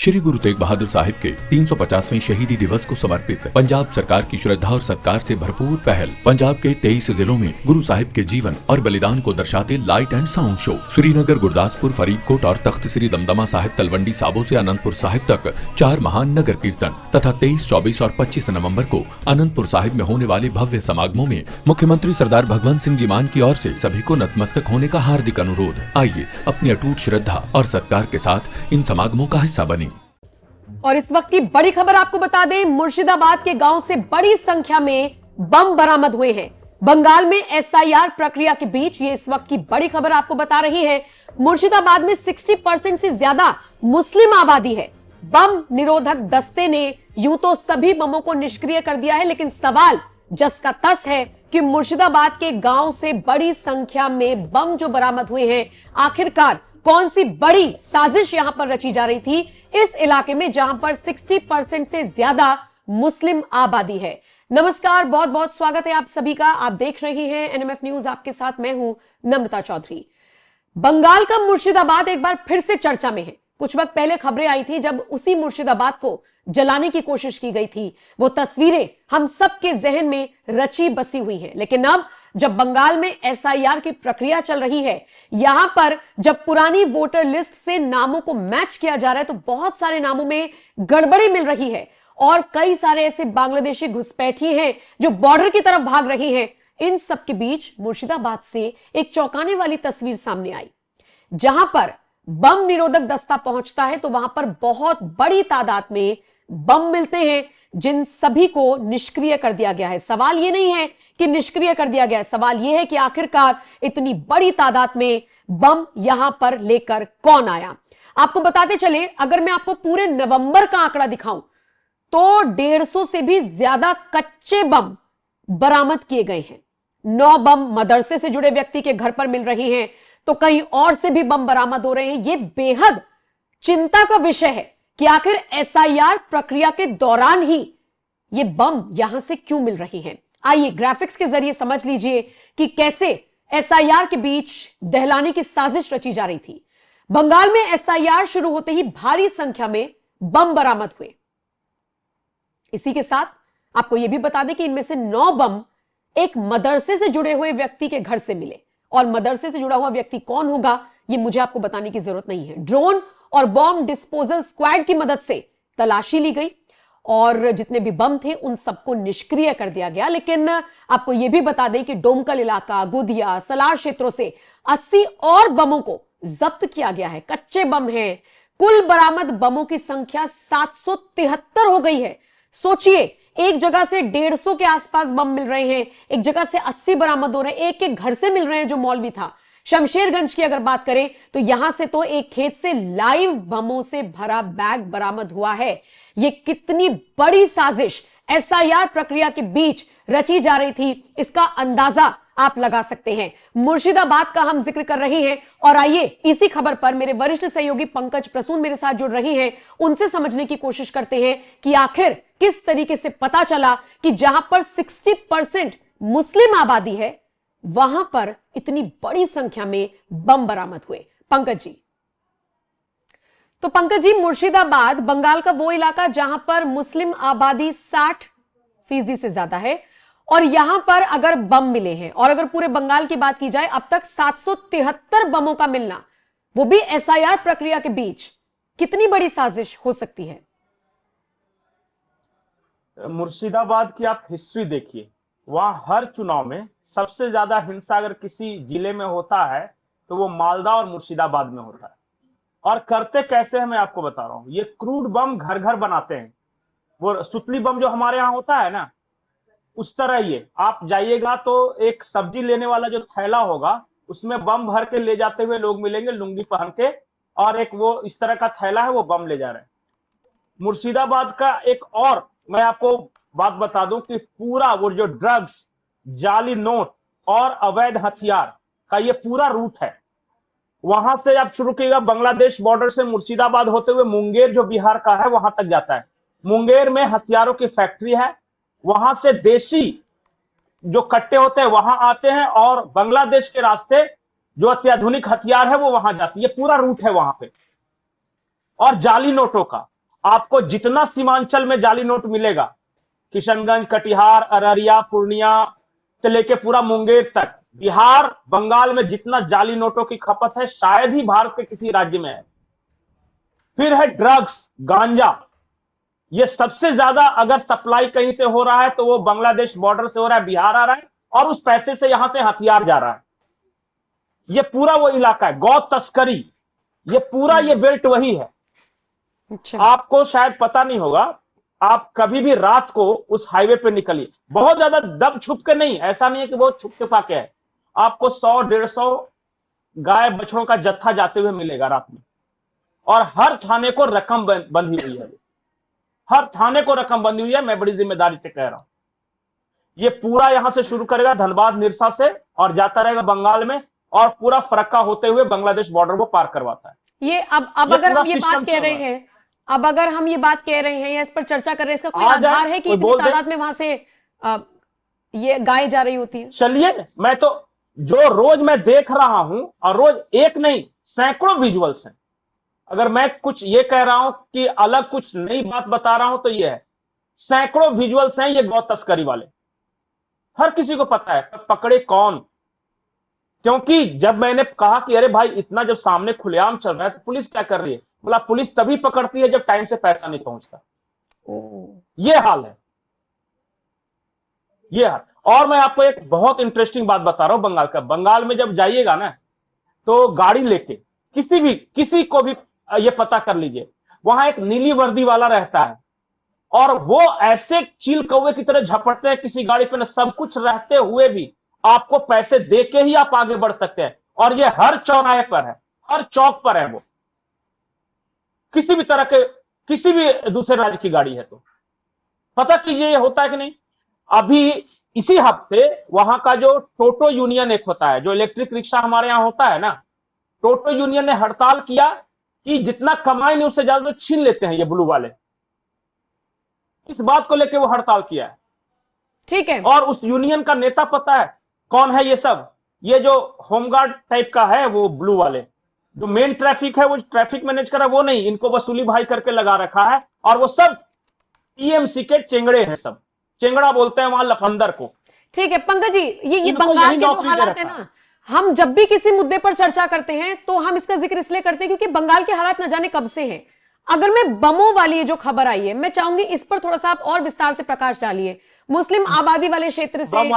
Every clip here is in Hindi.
श्री गुरु तेग बहादुर साहिब के 350वें शहीदी दिवस को समर्पित पंजाब सरकार की श्रद्धा और सत्कार से भरपूर पहल। पंजाब के 23 जिलों में गुरु साहिब के जीवन और बलिदान को दर्शाते light and sound show Srinagar, Gurdaspur, Faridkot और तख्त श्री दमदमा साहिब, तलवंडी साबो से अनंतपुर साहिब तक 4 महान नगर कीर्तन तथा 23, 24 और 25 नवम्बर को अनंतपुर साहिब में होने वाले भव्य समागमों में मुख्यमंत्री सरदार भगवंत सिंह जी मान की ओर से सभी को नतमस्तक होने का हार्दिक अनुरोध। आइए अपनी अटूट श्रद्धा और सत्कार के साथ इन समागमों का हिस्सा बने। और इस वक्त की बड़ी खबर आपको बता दें, मुर्शिदाबाद के गांव से बड़ी संख्या में बम बरामद हुए हैं। बंगाल में एसआईआर प्रक्रिया के बीच ये इस वक्त की बड़ी खबर आपको बता रही है। मुर्शिदाबाद में 60% से ज्यादा मुस्लिम आबादी है। बम निरोधक दस्ते ने यूं तो सभी बमों को निष्क्रिय कर दिया है, लेकिन सवाल जस का तस है कि मुर्शिदाबाद के गांव से बड़ी संख्या में बम जो बरामद हुए हैं, आखिरकार कौन सी बड़ी साजिश यहां पर रची जा रही थी इस इलाके में जहां पर 60% से ज्यादा मुस्लिम आबादी है। नमस्कार, बहुत बहुत स्वागत है आप सभी का। आप देख रहे हैं एनएमएफ न्यूज, आपके साथ मैं हूं नम्रता चौधरी। बंगाल का मुर्शिदाबाद एक बार फिर से चर्चा में है। कुछ वक्त पहले खबरें आई थी जब उसी मुर्शिदाबाद को जलाने की कोशिश की गई थी। वो तस्वीरें हम सबके जहन में रची बसी हुई हैं। लेकिन अब जब बंगाल में एसआईआर की प्रक्रिया चल रही है, यहां पर जब पुरानी वोटर लिस्ट से नामों को मैच किया जा रहा है, तो बहुत सारे नामों में गड़बड़ी मिल रही है और कई सारे ऐसे बांग्लादेशी घुसपैठी हैं जो बॉर्डर की तरफ भाग रही हैं। इन सब के बीच मुर्शिदाबाद से एक चौंकाने वाली तस्वीर सामने आई। जहां पर बम निरोधक दस्ता पहुंचता है तो वहां पर बहुत बड़ी तादाद में बम मिलते हैं, जिन सभी को निष्क्रिय कर दिया गया है। सवाल यह नहीं है कि निष्क्रिय कर दिया गया है, सवाल यह है कि आखिरकार इतनी बड़ी तादाद में बम यहां पर लेकर कौन आया। आपको बताते चले, अगर मैं आपको पूरे नवंबर का आंकड़ा दिखाऊं तो 150 से भी ज्यादा कच्चे बम बरामद किए गए हैं। 9 बम मदरसे से जुड़े व्यक्ति के घर पर मिल रही हैं, तो कहीं और से भी बम बरामद हो रहे हैं। यह बेहद चिंता का विषय है कि आखिर एसआईआर प्रक्रिया के दौरान ही ये बम यहां से क्यों मिल रही हैं। आइए ग्राफिक्स के जरिए समझ लीजिए कि कैसे एसआईआर के बीच दहलाने की साजिश रची जा रही थी। बंगाल में एसआईआर शुरू होते ही भारी संख्या में बम बरामद हुए। इसी के साथ आपको यह भी बता दें कि इनमें से 9 बम एक मदरसे से जुड़े हुए व्यक्ति के घर से मिले। और मदरसे से जुड़ा हुआ व्यक्ति कौन होगा, यह मुझे आपको बताने की जरूरत नहीं है। ड्रोन और बॉम्ब डिस्पोजल स्क्वाड की मदद से तलाशी ली गई और जितने भी बम थे उन सबको निष्क्रिय कर दिया गया। लेकिन आपको यह भी बता दें कि डोमकल इलाका, गुदिया, सलार क्षेत्रों से 80 और बमों को जब्त किया गया है। कच्चे बम हैं। कुल बरामद बमों की संख्या 773 हो गई है। सोचिए, एक जगह से 150 के आसपास बम मिल रहे हैं, एक जगह से 80 बरामद हो रहे हैं, एक घर से मिल रहे हैं जो मौलवी था। शमशेरगंज की अगर बात करें तो यहां से तो एक खेत से लाइव बमों से भरा बैग बरामद हुआ है। यह कितनी बड़ी साजिश एसआईआर प्रक्रिया के बीच रची जा रही थी, इसका अंदाजा आप लगा सकते हैं। मुर्शिदाबाद का हम जिक्र कर रहे हैं और आइए इसी खबर पर मेरे वरिष्ठ सहयोगी पंकज प्रसून मेरे साथ जुड़ रही हैं। उनसे समझने की कोशिश करते हैं कि आखिर किस तरीके से पता चला कि जहां पर 60% मुस्लिम आबादी है, वहां पर इतनी बड़ी संख्या में बम बरामद हुए। पंकज जी, तो पंकज जी, मुर्शिदाबाद बंगाल का वो इलाका जहां पर मुस्लिम आबादी 60% से ज्यादा है और यहां पर अगर बम मिले हैं और अगर पूरे बंगाल की बात की जाए, अब तक 773 बमों का मिलना, वो भी एसआईआर प्रक्रिया के बीच, कितनी बड़ी साजिश हो सकती है। मुर्शिदाबाद की आप हिस्ट्री देखिए, वहां हर चुनाव में सबसे ज्यादा हिंसा अगर किसी जिले में होता है तो वो मालदा और मुर्शिदाबाद में होता है। और करते कैसे हैं मैं आपको बता रहा हूं। ये क्रूड बम घर घर बनाते हैं। वो सुतली बम जो हमारे यहाँ होता है ना, उस तरह ये आप जाइएगा तो एक सब्जी लेने वाला जो थैला होगा उसमें बम भर के ले जाते हुए लोग मिलेंगे, लुंगी पहन के, और एक वो इस तरह का थैला है, वो बम ले जा रहे हैं। मुर्शिदाबाद का एक और मैं आपको बात बता दूं कि पूरा वो जो ड्रग्स, जाली नोट और अवैध हथियार का ये पूरा रूट है। वहां से आप शुरू कीजिएगा, बांग्लादेश बॉर्डर से मुर्शिदाबाद होते हुए मुंगेर जो बिहार का है वहां तक जाता है। मुंगेर में हथियारों की फैक्ट्री है, वहां से देसी जो कट्टे होते हैं वहां आते हैं और बांग्लादेश के रास्ते जो अत्याधुनिक हथियार है वो वहां जाती है। ये पूरा रूट है वहां पे। और जाली नोटों का आपको जितना सीमांचल में जाली नोट मिलेगा, किशनगंज, कटिहार, अररिया, पूर्णिया से लेके पूरा मुंगेर तक, बिहार, बंगाल में जितना जाली नोटों की खपत है शायद ही भारत के किसी राज्य में है। फिर है ड्रग्स, गांजा, ये सबसे ज्यादा अगर सप्लाई कहीं से हो रहा है तो वो बांग्लादेश बॉर्डर से हो रहा है, बिहार आ रहा है, और उस पैसे से यहां से हथियार जा रहा है। ये पूरा वो इलाका है। गौ तस्करी, ये पूरा ये बेल्ट वही है। अच्छा। आपको शायद पता नहीं होगा, आप कभी भी रात को उस हाईवे पे निकलिए, बहुत ज्यादा दब छुप के नहीं, ऐसा नहीं है कि बहुत छुप छुपा के है, आपको 100-150 गाय बछड़ों का जत्था जाते हुए मिलेगा रात में, और हर थाने को रकम बंधी हुई है, हर थाने को रकम बंधी हुई है। मैं बड़ी जिम्मेदारी से कह रहा हूं, ये पूरा यहां से शुरू करेगा धनबाद निरसा से और जाता रहेगा बंगाल में, और पूरा फरक्का होते हुए बांग्लादेश बॉर्डर को पार करवाता है। ये अब अगर हम ये बात कह रहे हैं, अब अगर हम ये बात कह रहे हैं या इस पर चर्चा कर रहे हैं, इसका कोई आधार है कि इतनी तादाद में वहां से ये गाय जा रही होती है? चलिए, मैं तो जो रोज मैं देख रहा हूं, और रोज एक नहीं सैकड़ों विजुअल्स हैं। अगर मैं कुछ ये कह रहा हूं कि अलग कुछ नई बात बता रहा हूं तो ये है, सैकड़ों विजुअल्स हैं ये गौ तस्करी वाले, हर किसी को पता है पकड़े कौन। क्योंकि जब मैंने कहा कि अरे भाई इतना जब सामने खुलेआम चल रहा है तो पुलिस क्या कर रही है, बोला पुलिस तभी पकड़ती है जब टाइम से पैसा नहीं पहुंचता। ये हाल है, ये हाल। और मैं आपको एक बहुत इंटरेस्टिंग बात बता रहा हूं बंगाल का। बंगाल में जब जाइएगा ना तो गाड़ी लेके किसी को भी ये पता कर लीजिए, वहां एक नीली वर्दी वाला रहता है, और वो ऐसे चील कौवे की तरह झपटते हैं किसी गाड़ी पे, ना सब कुछ रहते हुए भी आपको पैसे दे के ही आप आगे बढ़ सकते हैं। और ये हर चौराहे पर है, हर चौक पर है वो, किसी भी तरह के किसी भी दूसरे राज्य की गाड़ी है तो पता कीजिए ये होता है कि नहीं। अभी इसी हफ्ते वहां का जो टोटो यूनियन एक होता है, जो इलेक्ट्रिक रिक्शा हमारे यहां होता है ना, टोटो यूनियन ने हड़ताल किया कि जितना कमाएंगे उससे ज्यादा तो छीन लेते हैं ये ब्लू वाले। इस बात को लेकर वो हड़ताल किया है। ठीक है। और उस यूनियन का नेता पता है कौन है? ये सब ये जो होमगार्ड टाइप का है, वो ब्लू वाले, जो मेन ट्रैफिक है वो ट्रैफिक मैनेज कर रहा है वो नहीं, इनको वसूली भाई करके लगा रखा है। और वो सब टीएमसी के चेंगड़े हैं, सब चेंगड़ा बोलते हैं वहां लफंदर को। ठीक है पंकज जी, ये बंगाल के जो हालात है ना, हम जब भी किसी मुद्दे पर चर्चा करते हैं तो हम इसका जिक्र इसलिए करते हैं क्योंकि बंगाल के हालात न जाने कब से हैं। अगर मैं बमों वाली जो खबर आई है, मैं चाहूंगी इस पर थोड़ा सा आप और विस्तार से प्रकाश डालिए। मुस्लिम आबादी वाले क्षेत्र से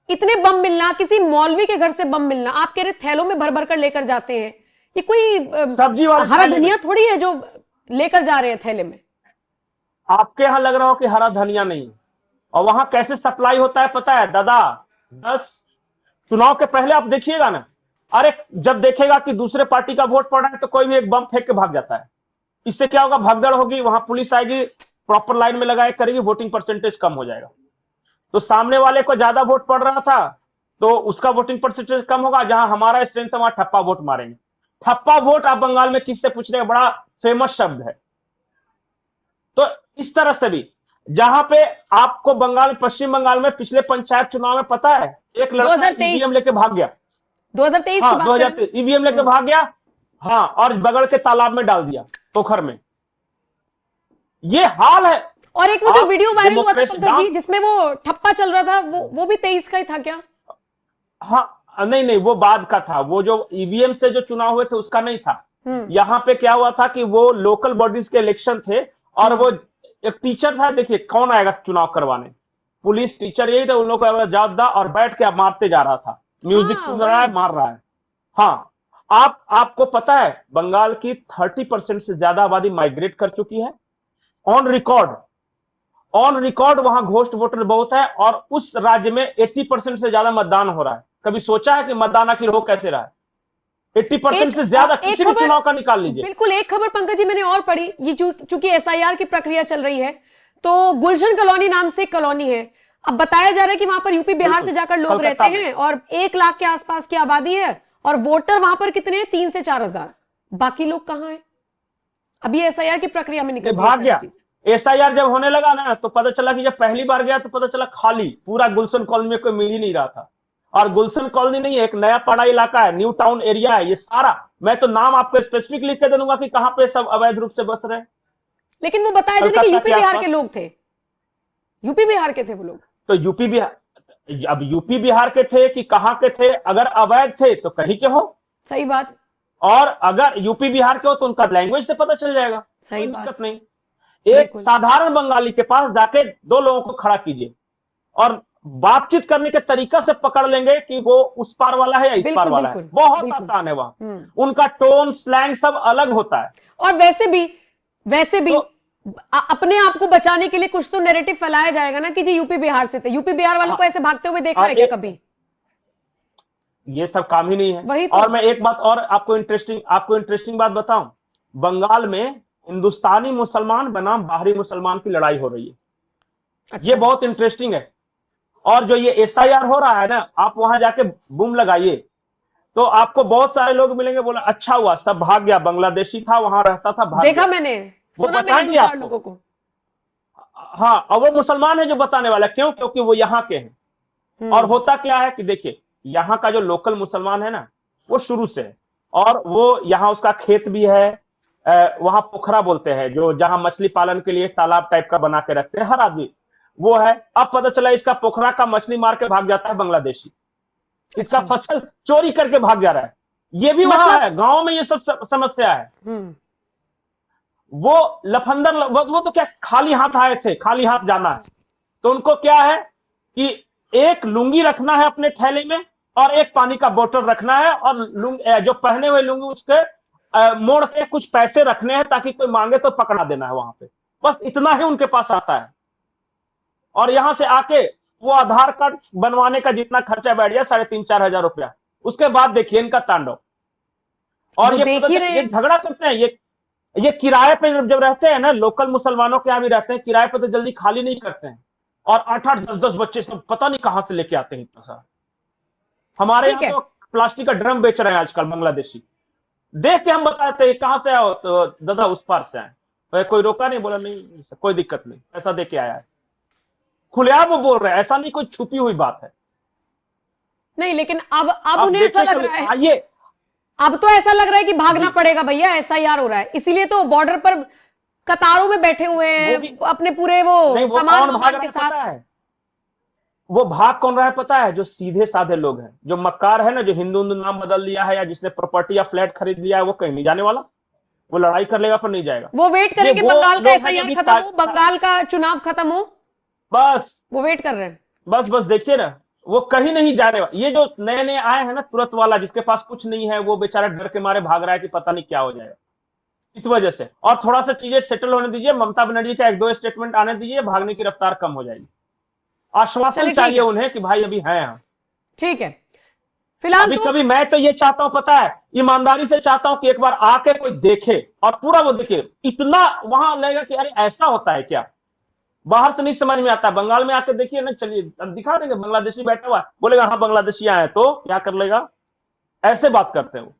इतने बम मिलना, किसी मौलवी के घर से बम मिलना, आप कह रहे थैलों में भर भर कर लेकर जाते हैं, ये कोई सब्जी हरा धनिया थोड़ी है जो लेकर जा रहे हैं थैले में। आपके यहां लग रहा हो कि हरा धनिया नहीं, और वहां कैसे सप्लाई होता है पता है दादा? 10 चुनाव के पहले आप देखिएगा ना, अरे जब देखेगा कि दूसरे पार्टी का वोट पड़ रहा है तो कोई भी एक बम फेंक के भाग जाता है। इससे क्या होगा? भगदड़ होगी, वहां पुलिस आएगी, प्रॉपर लाइन में लगाए करेगी, वोटिंग परसेंटेज कम हो जाएगा। तो सामने वाले को ज्यादा वोट पड़ रहा था तो उसका वोटिंग परसेंटेज कम होगा, जहां हमारा स्ट्रेंथ है वहां ठप्पा वोट मारेंगे। ठप्पा वोट आप बंगाल में किससे पूछ रहे हैं? बड़ा फेमस शब्द है। तो इस तरह से भी जहां पे आपको बंगाल, पश्चिम बंगाल में पिछले पंचायत चुनाव में पता है एक लड़का ईवीएम लेके भाग गया, 2023 हाँ 2023 ईवीएम लेके भाग गया, हाँ, और बगल के तालाब में डाल दिया, पोखर में। ये हाल है। और एक वो जो वीडियो वायरल हुआ था पंकज जी जिसमें वो ठप्पा चल रहा था, वो भी 23 का ही था क्या? हाँ नहीं वो बाद का था, वो जो ईवीएम से जो चुनाव हुए थे उसका नहीं था। यहाँ पे क्या हुआ था कि वो लोकल बॉडीज के इलेक्शन थे, और वो एक टीचर था, देखिए कौन आएगा चुनाव करवाने, पुलिस टीचर यही था, उन लोगों को जवाब और बैठ के मारते जा रहा था, म्यूजिक सुन रहा है, मार रहा है। हाँ, आपको पता है बंगाल की 30% से ज्यादा आबादी माइग्रेट कर चुकी है। ऑन रिकॉर्ड वहां घोस्ट वोटर बहुत है, और उस राज्य में 80% से ज्यादा मतदान हो रहा है। कभी सोचा है कि मतदान आखिर हो कैसे रहा है? 80% से ज्यादा किसी भी चुनाव का निकाल लीजिए। बिल्कुल। एक खबर पंकज जी मैंने और पढ़ी, ये चूंकि एसआईआर की प्रक्रिया चल रही है, तो गुलशन कॉलोनी नाम से कॉलोनी है, अब बताया जा रहा है कि वहां पर यूपी बिहार से जाकर लोग रहते हैं, और 1 लाख के आसपास की आबादी है, और वोटर वहां पर कितने हैं? 3 से 4 हजार। बाकी लोग कहां हैं? अभी एसआईआर की प्रक्रिया में निकल भाग गया। एसआईआर जब होने लगा ना तो पता चला कि जब पहली बार गया तो पता चला खाली पूरा गुलशन कॉलोनी में कोई मिल ही नहीं रहा था। और गुलशन कॉलोनी नहीं है, एक नया पड़ा इलाका है, न्यू टाउन एरिया है, ये सारा मैं तो नाम आपको स्पेसिफिक लिख के दे दूंगा कि कहां पे सब अवैध रूप से बस रहे हैं। लेकिन वो बताया जाए कि यूपी बिहार के लोग थे, यूपी बिहार के थे वो लोग। तो यूपी बिहार, अब यूपी बिहार के थे कि कहां के थे? अगर अवैध थे तो कहीं के हो, सही बात। और अगर यूपी बिहार के हो तो उनका लैंग्वेज से पता चल जाएगा, सही कोई बात। दिक्कत नहीं। एक साधारण बंगाली के पास जाके दो लोगों को खड़ा कीजिए और बातचीत करने के तरीका से पकड़ लेंगे कि वो उस पार वाला है या इस पार वाला है। बहुत आसान है वहां, उनका टोन स्लैंग सब अलग होता है। और वैसे भी तो, अपने आप को बचाने के लिए कुछ तो नैरेटिव फैलाया जाएगा ना कि जी यूपी बिहार से थे, यूपी बिहार वालों को ऐसे भागते हुए देखा है क्या कभी? ये सब काम ही नहीं है। वही तो। और मैं एक बात और आपको इंटरेस्टिंग बात बताऊं, बंगाल में हिंदुस्तानी मुसलमान बनाम बाहरी मुसलमान की लड़ाई हो रही है। अच्छा। ये बहुत इंटरेस्टिंग है। और जो ये एसआईआर हो रहा है ना, आप वहां जाके बूम लगाइए तो आपको बहुत सारे लोग मिलेंगे, बोला अच्छा हुआ सब भाग गया, बांग्लादेशी था वहां रहता था, भाग देखा गया। मैंने, वो सुना मैंने बताएंगे 2-4 लोगों को। हाँ, और वो मुसलमान है जो बताने वाला, क्यों? क्योंकि वो यहाँ के हैं। और होता क्या है कि देखिए, यहाँ का जो लोकल मुसलमान है ना, वो शुरू से है, और वो यहाँ उसका खेत भी है, वहां पोखरा बोलते हैं जो जहां मछली पालन के लिए तालाब टाइप का बना के रखते हैं हर आदमी, वो है। अब पता चला इसका पोखरा का मछली मार के भाग जाता है बांग्लादेशी, इसका फसल चोरी करके भाग जा रहा है। ये भी वहां है, गांव में ये सब समस्या है। वो लफंदर, वो तो क्या खाली हाथ आए थे, खाली हाथ जाना है, तो उनको क्या है कि एक लुंगी रखना है अपने थैले में और एक पानी का बोतल रखना है, और जो पहने हुए लुंगी उसके मोड़ के कुछ पैसे रखने हैं ताकि कोई मांगे तो पकड़ा देना है वहां पे। बस इतना ही उनके पास आता है। और यहां से आके वो आधार कार्ड बनवाने का जितना खर्चा बैठ गया 3,500-4 हजार रुपया, उसके बाद देखिए इनका तांडव। और ये झगड़ा करते हैं, ये किराए पे जब रहते हैं ना, लोकल मुसलमानों के यहाँ भी रहते हैं, किराए पे तो जल्दी खाली नहीं करते हैं, और 8-8, 10-10 बच्चे सब पता नहीं कहां से लेके आते हैं इतना सारा। हमारे यहाँ तो प्लास्टिक का ड्रम बेच रहे हैं आजकल बांग्लादेशी, देख के हम बताते हैं कहां से आओ, तो दादा उस पार से आए, तो कोई रोका नहीं, बोला नहीं कोई दिक्कत नहीं, ऐसा दे के आया है। खुलेआम वो बोल रहे हैं, ऐसा नहीं कोई छुपी हुई बात है। नहीं, लेकिन अब उन्हें ऐसा लग रहा है, आइए अब तो ऐसा लग रहा है कि भागना पड़ेगा भैया, एसआईआर हो रहा है, इसीलिए तो बॉर्डर पर कतारों में बैठे हुए हैं अपने पूरे वो सामान के साथ। वो भाग कौन रहा है पता है? जो सीधे साधे लोग हैं, जो मक्कार है ना, जो हिंदू नाम बदल दिया है या जिसने प्रॉपर्टी या फ्लैट खरीद लिया है, वो कहीं नहीं जाने वाला, वो लड़ाई कर लेगा पर नहीं जाएगा। वो वेट करेंगे बंगाल का एसआईआर खत्म हो, बंगाल का चुनाव खत्म हो, बस वो वेट कर रहे हैं। बस देखिए ना, वो कहीं नहीं जाने वाला। ये जो नए नए आए हैं ना तुरंत वाला, जिसके पास कुछ नहीं है, वो बेचारा डर के मारे भाग रहा है कि पता नहीं क्या हो जाएगा, इस वजह से। और थोड़ा सा चीजें सेटल होने दीजिए, ममता बनर्जी का 1-2 स्टेटमेंट आने दीजिए, भागने की रफ्तार कम हो जाएगी। आश्वासन चाहिए उन्हें कि भाई अभी है यहाँ। ठीक है, फिलहाल कभी मैं तो ये चाहता हूं, पता है, ईमानदारी से चाहता हूं कि एक बार आके कोई देखे और पूरा वो देखे, इतना वहां लगेगा कि अरे ऐसा होता है क्या, बाहर से नहीं समझ में आता। बंगाल में आके देखिए ना, चलिए दिखा देंगे, बांग्लादेशी बैठा हुआ बोलेगा हाँ बांग्लादेशी आए, तो क्या कर लेगा, ऐसे बात करते हैं वो।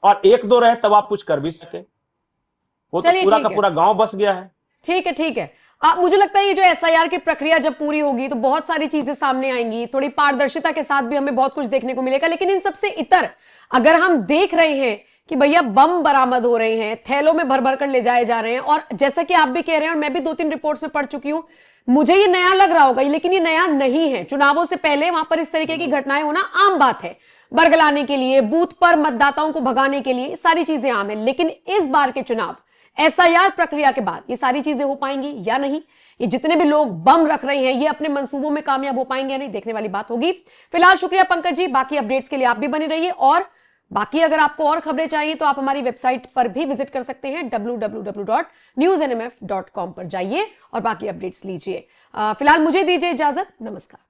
और 1-2 रहे तब आप कुछ कर भी सके, वो तो पूरा का पूरा गांव बस गया है। ठीक है। मुझे लगता है ये जो एसआईआर की प्रक्रिया जब पूरी होगी तो बहुत सारी चीजें सामने आएंगी, थोड़ी पारदर्शिता के साथ भी हमें बहुत कुछ देखने को मिलेगा। लेकिन इन सबसे इतर अगर हम देख रहे हैं कि भैया बम बरामद हो रहे हैं, थैलों में भर भर कर ले जाए जा रहे हैं, और जैसा कि आप भी कह रहे हैं और मैं भी 2-3 रिपोर्ट्स में पढ़ चुकी हूं, मुझे ये नया लग रहा होगा, लेकिन ये नया नहीं है। चुनावों से पहले वहां पर इस तरीके की घटनाएं होना आम बात है, बरगलाने के लिए, बूथ पर मतदाताओं को भगाने के लिए, सारी चीजें आम है। लेकिन इस बार के चुनाव एसआईआर प्रक्रिया के बाद ये सारी चीजें हो पाएंगी या नहीं, ये जितने भी लोग बम रख रहे हैं ये अपने मंसूबों में कामयाब हो पाएंगे या नहीं, देखने वाली बात होगी। फिलहाल शुक्रिया पंकज जी, बाकी अपडेट्स के लिए आप भी बने रहिए, और बाकी अगर आपको और खबरें चाहिए तो आप हमारी वेबसाइट पर भी विजिट कर सकते हैं, www.newsnmf.com पर जाइए और बाकी अपडेट्स लीजिए। फिलहाल मुझे दीजिए इजाजत, नमस्कार।